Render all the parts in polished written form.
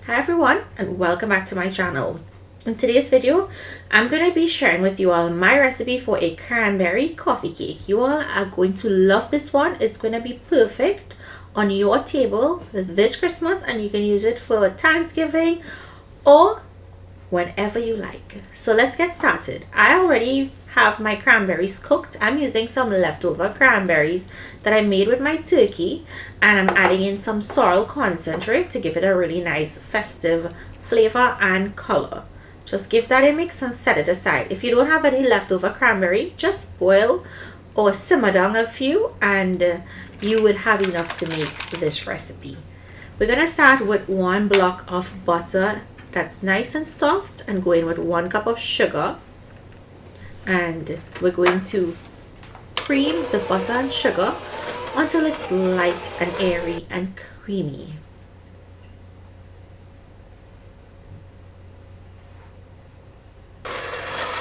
Hi everyone, and welcome back to my channel. In today's video, I'm going to be sharing with you all my recipe for a cranberry coffee cake. You all are going to love this one. It's going to be perfect on your table this Christmas, and you can use it for Thanksgiving or whenever you like. So let's get started. I already have my cranberries cooked. I'm using some leftover cranberries that I made with my turkey, and I'm adding in some sorrel concentrate to give it a really nice festive flavor and color. Just give that a mix and set it aside. If you don't have any leftover cranberry, just boil or simmer down a few and you would have enough to make this recipe. We're going to start with 1 block of butter that's nice and soft, and go in with 1 cup of sugar, and we're going to cream the butter and sugar until it's light and airy and creamy.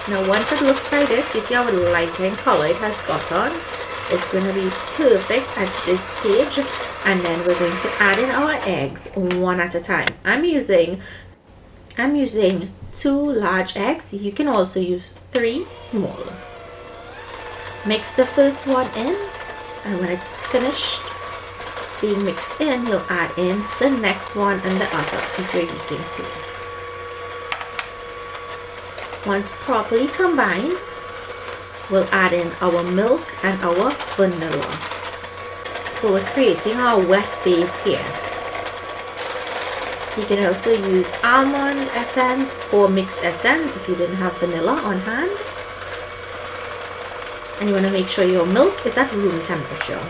Now once it looks like this, you see how light and color it has got on. It's going to be perfect at this stage, and then we're going to add in our eggs one at a time. I'm using 2 large eggs. You can also use 3 small. Mix the first one in, and when it's finished being mixed in, you'll add in the next one and the other if you're using 3. Once properly combined, we'll add in our milk and our vanilla. So we're creating our wet base here. You can also use almond essence or mixed essence if you didn't have vanilla on hand. And you want to make sure your milk is at room temperature.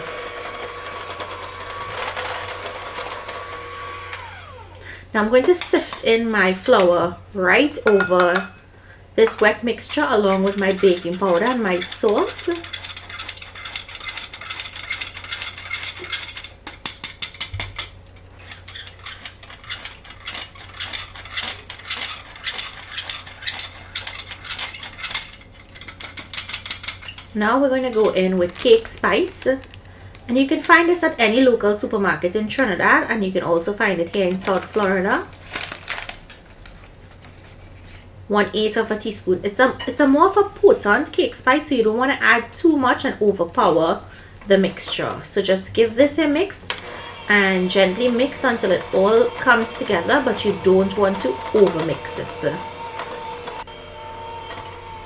Now I'm going to sift in my flour right over this wet mixture along with my baking powder and my salt. Now we're going to go in with cake spice, and you can find this at any local supermarket in Trinidad, and you can also find it here in South Florida. 1/8 of a teaspoon. It's a more of a potent cake spice, so you don't want to add too much and overpower the mixture. So just give this a mix and gently mix until it all comes together, but you don't want to over mix it.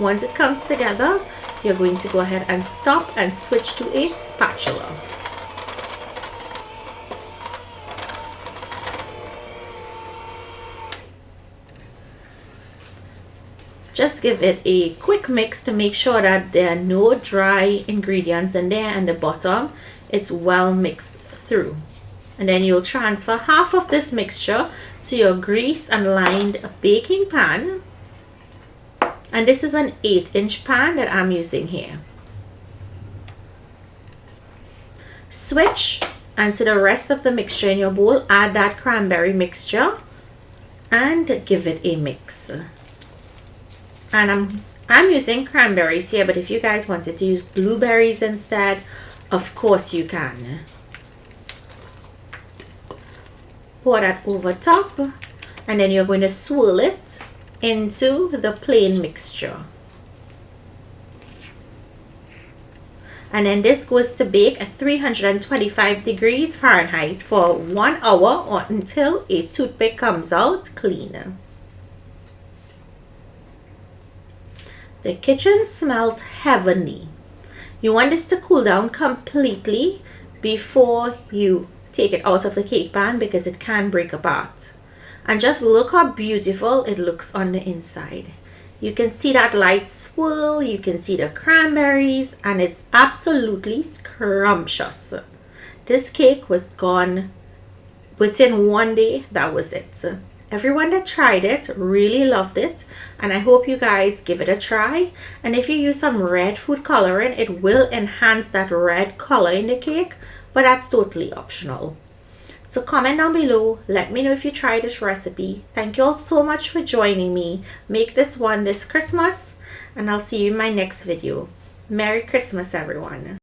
Once it comes together, you're going to go ahead and stop and switch to a spatula. Just give it a quick mix to make sure that there are no dry ingredients in there, and the bottom it's well mixed through. And then you'll transfer half of this mixture to your grease and lined baking pan. And this is an 8-inch pan that I'm using here. Switch, and to the rest of the mixture in your bowl, add that cranberry mixture and give it a mix. And I'm using cranberries here, but if you guys wanted to use blueberries instead, of course you can. Pour that over top, and then you're going to swirl it into the plain mixture. And then this goes to bake at 325 degrees Fahrenheit for 1 hour, or until a toothpick comes out clean. The kitchen smells heavenly. You want this to cool down completely before you take it out of the cake pan, because it can break apart. And just look how beautiful it looks on the inside. You can see that light swirl, you can see the cranberries, and it's absolutely scrumptious. This cake was gone within 1 day. That was it. Everyone that tried it really loved it, and I hope you guys give it a try. And if you use some red food coloring, it will enhance that red color in the cake, but that's totally optional. So comment down below, let me know if you try this recipe. Thank you all so much for joining me. Make this one this Christmas, and I'll see you in my next video. Merry Christmas, everyone.